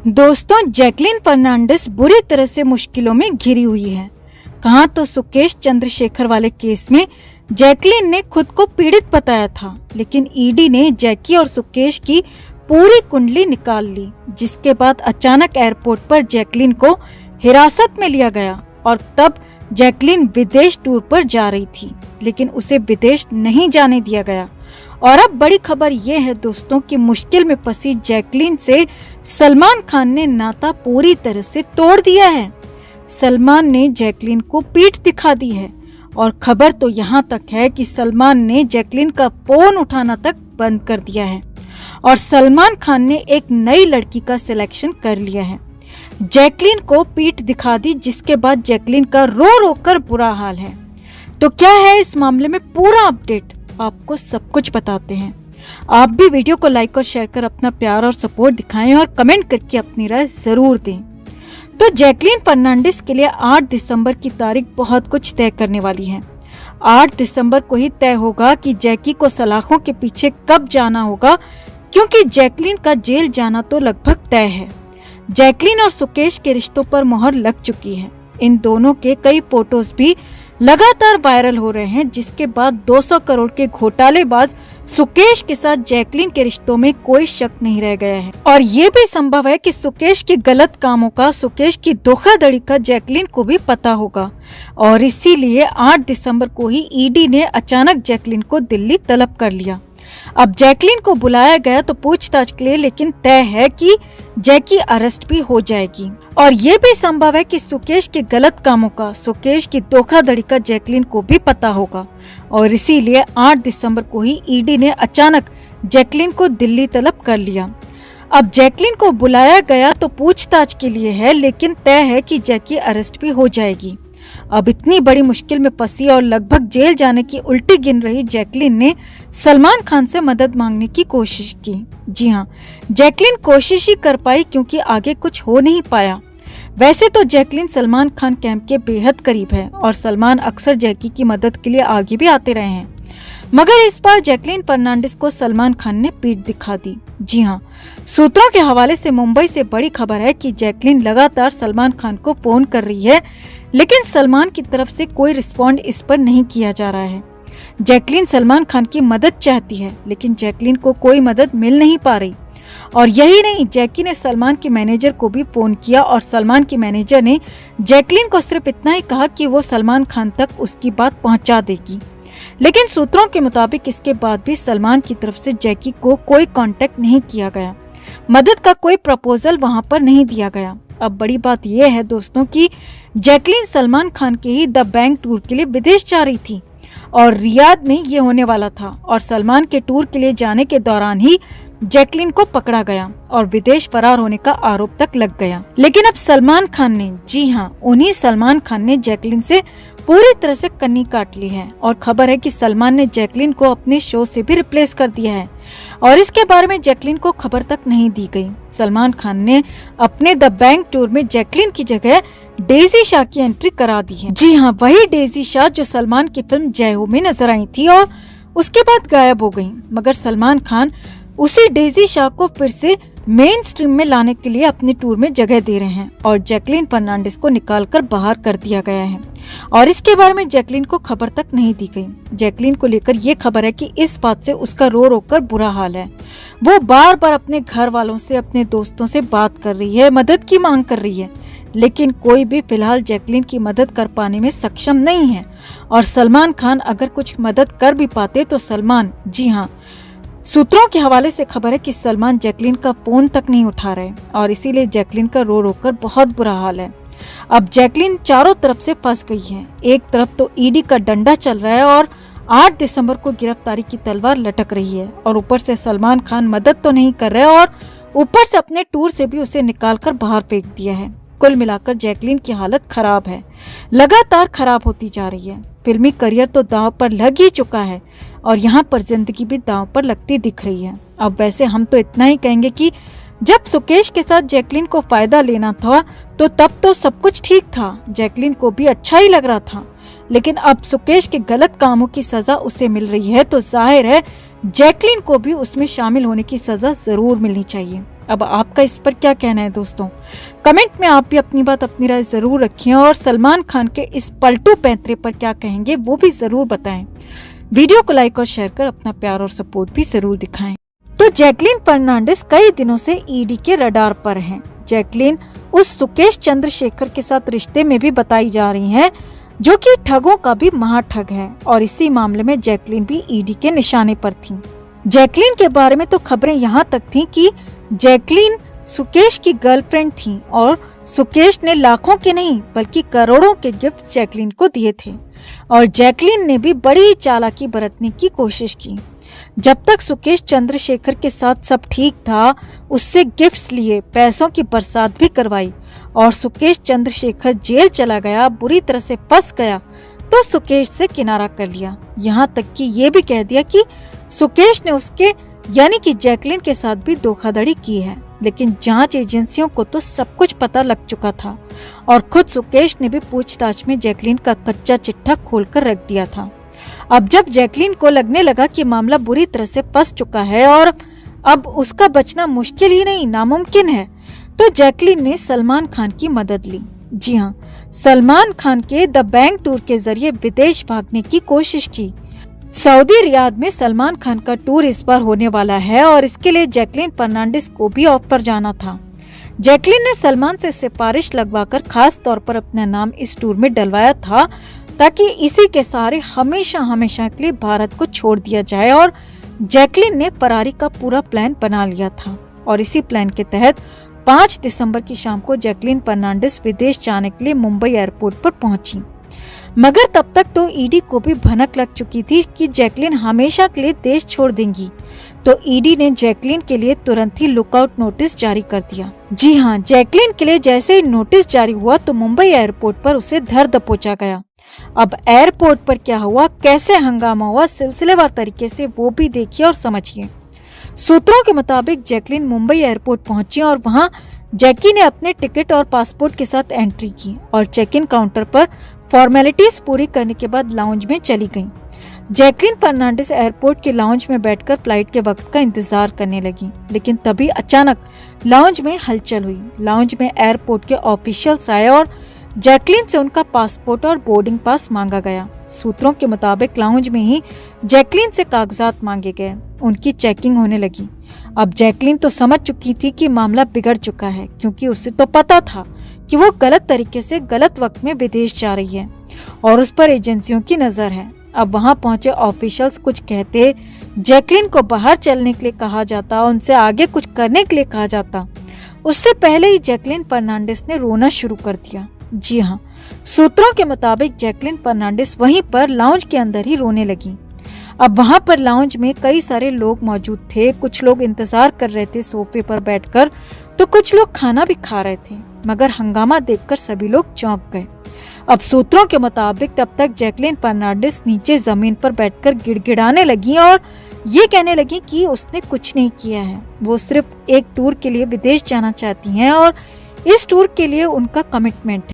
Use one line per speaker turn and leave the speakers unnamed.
दोस्तों, जैकलीन फर्नांडिस बुरी तरह से मुश्किलों में घिरी हुई है। कहाँ तो सुकेश चंद्रशेखर वाले केस में जैकलीन ने खुद को पीड़ित बताया था, लेकिन ईडी ने जैकी और सुकेश की पूरी कुंडली निकाल ली, जिसके बाद अचानक एयरपोर्ट पर जैकलीन को हिरासत में लिया गया और तब जैकलीन विदेश टूर पर जा रही थी, लेकिन उसे विदेश नहीं जाने दिया गया। और अब बड़ी खबर ये है दोस्तों कि मुश्किल में फंसी जैकलीन से सलमान खान ने नाता पूरी तरह से तोड़ दिया है। सलमान ने जैकलीन को पीठ दिखा दी है और खबर तो यहाँ तक है कि सलमान ने जैकलीन का फोन उठाना तक बंद कर दिया है और सलमान खान ने एक नई लड़की का सिलेक्शन कर लिया है। जैकलीन को पीठ दिखा दी, जिसके बाद जैकलीन का रो रो कर बुरा हाल है। तो क्या है इस मामले में पूरा अपडेट, आपको सब कुछ बताते हैं। आप भी वीडियो को लाइक और शेयर कर अपना प्यार और सपोर्ट दिखाएं और कमेंट करके अपनी राय जरूर दें। तो जैकलीन फर्नांडिस के लिए 8 दिसंबर की तारीख बहुत कुछ तय करने वाली है। 8 दिसंबर को ही तय होगा कि जैकी को सलाखों के पीछे कब जाना होगा, क्योंकि जैकलीन का जेल जाना तो लगभग तय है। जैकलीन और सुकेश के रिश्तों पर मोहर लग चुकी है। इन दोनों के कई फोटोज भी लगातार वायरल हो रहे हैं, जिसके बाद 200 करोड़ के घोटालेबाज सुकेश के साथ जैकलीन के रिश्तों में कोई शक नहीं रह गया है। और ये भी संभव है कि सुकेश के गलत कामों का, सुकेश की धोखाधड़ी का जैकलीन को भी पता होगा और इसीलिए 8 दिसंबर को ही ईडी ने अचानक जैकलीन को दिल्ली तलब कर लिया। अब जैकलीन को बुलाया गया तो पूछताछ के लिए, लेकिन तय है कि जैकी अरेस्ट भी हो जाएगी। और ये भी संभव है कि सुकेश के गलत कामों का, सुकेश की धोखाधड़ी का जैकलीन को भी पता होगा और इसीलिए 8 दिसंबर को ही ईडी ने अचानक जैकलीन को दिल्ली तलब कर लिया। अब जैकलीन को बुलाया गया तो पूछताछ के लिए है, लेकिन तय है कि जैकी अरेस्ट भी हो जाएगी। अब इतनी बड़ी मुश्किल में फंसी और लगभग जेल जाने की उल्टी गिन रही जैकलीन ने सलमान खान से मदद मांगने की कोशिश की। जी हाँ, जैकलीन कोशिश ही कर पाई, क्योंकि आगे कुछ हो नहीं पाया। वैसे तो जैकलीन सलमान खान कैंप के बेहद करीब है और सलमान अक्सर जैकी की मदद के लिए आगे भी आते रहे हैं, मगर इस बार जैकलीन फर्नांडिस को सलमान खान ने पीठ दिखा दी। जी हाँ, सूत्रों के हवाले से मुंबई से बड़ी खबर है कि जैकलीन लगातार सलमान खान को फोन कर रही है, लेकिन सलमान की तरफ से कोई रिस्पॉन्ड इस पर नहीं किया जा रहा है। जैकलीन सलमान खान की मदद चाहती है, लेकिन जैकलीन को कोई मदद मिल नहीं पा रही। और यही नहीं, जैकी ने सलमान के मैनेजर को भी फोन किया और सलमान के मैनेजर ने जैकलीन को सिर्फ इतना ही कहा कि वो सलमान खान तक उसकी बात पहुंचा देगी, लेकिन सूत्रों के मुताबिक इसके बाद भी सलमान की तरफ से जैकी को कोई कांटेक्ट नहीं किया गया, मदद का कोई प्रपोजल वहां पर नहीं दिया गया। अब बड़ी बात यह है दोस्तों कि जैकलीन सलमान खान के ही द बैंक टूर के लिए विदेश जा रही थी और रियाद में ये होने वाला था, और सलमान के टूर के लिए जाने के दौरान ही जैकलीन को पकड़ा गया और विदेश फरार होने का आरोप तक लग गया। लेकिन अब सलमान खान ने, जी हाँ, उन्हीं सलमान खान ने जैकलीन से पूरी तरह से कन्नी काट ली है और खबर है कि सलमान ने जैकलीन को अपने शो से भी रिप्लेस कर दिया है और इसके बारे में जैकलीन को खबर तक नहीं दी गई। सलमान खान ने अपने द बैंक टूर में जैकलीन की जगह डेजी शाह की एंट्री करा दी है। जी हाँ, वही डेजी शाह जो सलमान की फिल्म जय हो में नजर आई थी और उसके बाद गायब हो गई, मगर सलमान खान उसी डेजी शाह को फिर से मेन स्ट्रीम में लाने के लिए अपने टूर में जगह दे रहे हैं और जैकलीन फर्नांडिस को निकालकर बाहर कर दिया गया है और इसके बारे में जैकलीन को खबर तक नहीं दी गई। जैकलीन को लेकर ये खबर है कि इस बात से उसका रो रो कर बुरा हाल है। वो बार बार अपने घर वालों से, अपने दोस्तों से बात कर रही है, मदद की मांग कर रही है, लेकिन कोई भी फिलहाल जैकलीन की मदद कर पाने में सक्षम नहीं है। और सलमान खान अगर कुछ मदद कर भी पाते तो सलमान, जी हाँ, सूत्रों के हवाले से खबर है कि सलमान जैकलीन का फोन तक नहीं उठा रहे और इसीलिए जैकलीन का रो रो कर बहुत बुरा हाल है। अब जैकलीन चारों तरफ से फंस गई है। एक तरफ तो ईडी का डंडा चल रहा है और 8 दिसंबर को गिरफ्तारी की तलवार लटक रही है और ऊपर से सलमान खान मदद तो नहीं कर रहे और ऊपर से अपने टूर से भी उसे निकालकर बाहर फेंक दिया है। कुल मिलाकर जैकलीन की हालत खराब है, लगातार खराब होती जा रही है। फिल्मी करियर तो दांव पर लग ही चुका है और यहाँ पर जिंदगी भी दांव पर लगती दिख रही है। अब वैसे हम तो इतना ही कहेंगे कि जब सुकेश के साथ जैकलीन को फायदा लेना था तो तब तो सब कुछ ठीक था, जैकलीन को भी अच्छा ही लग रहा था, लेकिन अब सुकेश के गलत कामों की सजा उसे मिल रही है तो जाहिर है जैकलीन को भी उसमें शामिल होने की सजा जरूर मिलनी चाहिए। अब आपका इस पर क्या कहना है दोस्तों? कमेंट में आप भी अपनी बात, अपनी राय जरूर रखें और सलमान खान के इस पलटू पैंतरे पर क्या कहेंगे वो भी जरूर बताएं। वीडियो को लाइक और शेयर कर अपना प्यार और सपोर्ट भी जरूर दिखाएं। तो जैकलीन फर्नांडिस कई दिनों से ईडी के रडार पर हैं। जैकलीन उस सुकेश चंद्रशेखर के साथ रिश्ते में भी बताई जा रही हैं, जो कि ठगों का भी महाठग है, और इसी मामले में जैकलीन भी ईडी के निशाने पर थी। जैकलीन के बारे में तो खबरें यहाँ तक थीं कि जैकलीन सुकेश की गर्लफ्रेंड थी और सुकेश ने लाखों के नहीं बल्कि करोड़ों के गिफ्ट जैकलीन को दिए थे, और जैकलीन ने भी बड़ी चालाकी बरतने की कोशिश की। जब तक सुकेश चंद्रशेखर के साथ सब ठीक था, उससे गिफ्ट्स लिए, पैसों की बरसात भी करवाई, और सुकेश चंद्रशेखर जेल चला गया, बुरी तरह से फंस गया, तो सुकेश से किनारा कर लिया। यहाँ तक कि ये भी कह दिया कि सुकेश ने उसके यानी कि जैकलीन के साथ भी धोखाधड़ी की है। लेकिन जांच एजेंसियों को तो सब कुछ पता लग चुका था, और खुद सुकेश ने भी पूछताछ में जैकलीन का कच्चा चिट्ठा खोलकर रख दिया था। अब जब जैकलीन को लगने लगा कि मामला बुरी तरह से फंस चुका है और अब उसका बचना मुश्किल ही नहीं नामुमकिन है, तो जैकलीन ने सलमान खान की मदद ली। जी हाँ, सलमान खान के द बैंक टूर के जरिए विदेश भागने की कोशिश की। सऊदी रियाद में सलमान खान का टूर इस बार होने वाला है, और इसके लिए जैकलीन फर्नांडिस को भी ऑफ पर जाना था। जैकलीन ने सलमान से सिफारिश लगवाकर खास तौर पर अपना नाम इस टूर में डलवाया था, ताकि इसी के सहारे हमेशा हमेशा के लिए भारत को छोड़ दिया जाए, और जैकलीन ने फरारी का पूरा प्लान बना लिया था। और इसी प्लान के तहत 5 दिसंबर की शाम को जैकलीन फर्नांडिस विदेश जाने के लिए मुंबई एयरपोर्ट पर पहुंची। मगर तब तक तो ईडी को भी भनक लग चुकी थी कि जैकलीन हमेशा के लिए देश छोड़ देंगी, तो ईडी ने जैकलीन के लिए तुरंत ही लुकआउट नोटिस जारी कर दिया। जी हाँ, जैकलीन के लिए जैसे ही नोटिस जारी हुआ तो मुंबई एयरपोर्ट पर उसे धर दबोचा गया। अब एयरपोर्ट पर क्या हुआ, कैसे हंगामा हुआ, सिलसिलेवार तरीके से वो भी देखिए और समझिए। सूत्रों के मुताबिक जैकलीन मुंबई एयरपोर्ट पहुंची और वहां जैकी ने अपने टिकट और पासपोर्ट के साथ एंट्री की और चेक इन काउंटर पर फॉर्मेलिटीज पूरी करने के बाद लाउंज में चली गई। जैकलीन फर्नांडिस एयरपोर्ट के लाउंज में बैठकर फ्लाइट के वक्त का इंतजार करने लगी, लेकिन तभी अचानक लाउंज में हलचल हुई। लाउंज में एयरपोर्ट के ऑफिशियल्स आए और जैकलीन से उनका पासपोर्ट और बोर्डिंग पास मांगा गया। सूत्रों के मुताबिक लाउंज में ही जैकलीन से कागजात मांगे गए, उनकी चेकिंग होने लगी। अब जैकलीन तो समझ चुकी थी कि मामला बिगड़ चुका है, क्योंकि उसे तो पता था कि वो गलत तरीके से गलत वक्त में विदेश जा रही है और उस पर एजेंसियों की नजर है। अब वहां पहुंचे ऑफिशियल्स कुछ कहते, जैकलीन को बाहर चलने के लिए कहा जाता, उनसे आगे कुछ करने के लिए कहा जाता। उससे पहले ही जैकलीन फर्नांडिस ने रोना शुरू कर दिया। जी हाँ, सूत्रों के मुताबिक जैकलीन फर्नांडिस वहीं पर लाउंज के अंदर ही रोने लगी। अब वहां पर लाउंज में कई सारे लोग मौजूद थे। कुछ लोग इंतजार कर रहे थे सोफे पर बैठकर, तो कुछ लोग खाना भी खा रहे थे, मगर हंगामा देखकर सभी लोग चौंक गए। अब सूत्रों के मुताबिक तब तक जैकलीन फर्नांडिस नीचे जमीन पर बैठकर गिड़गिड़ाने लगी और ये कहने लगी कि उसने कुछ नहीं किया है, वो सिर्फ एक टूर के लिए विदेश जाना चाहती हैं और इस टूर के लिए उनका कमिटमेंट है।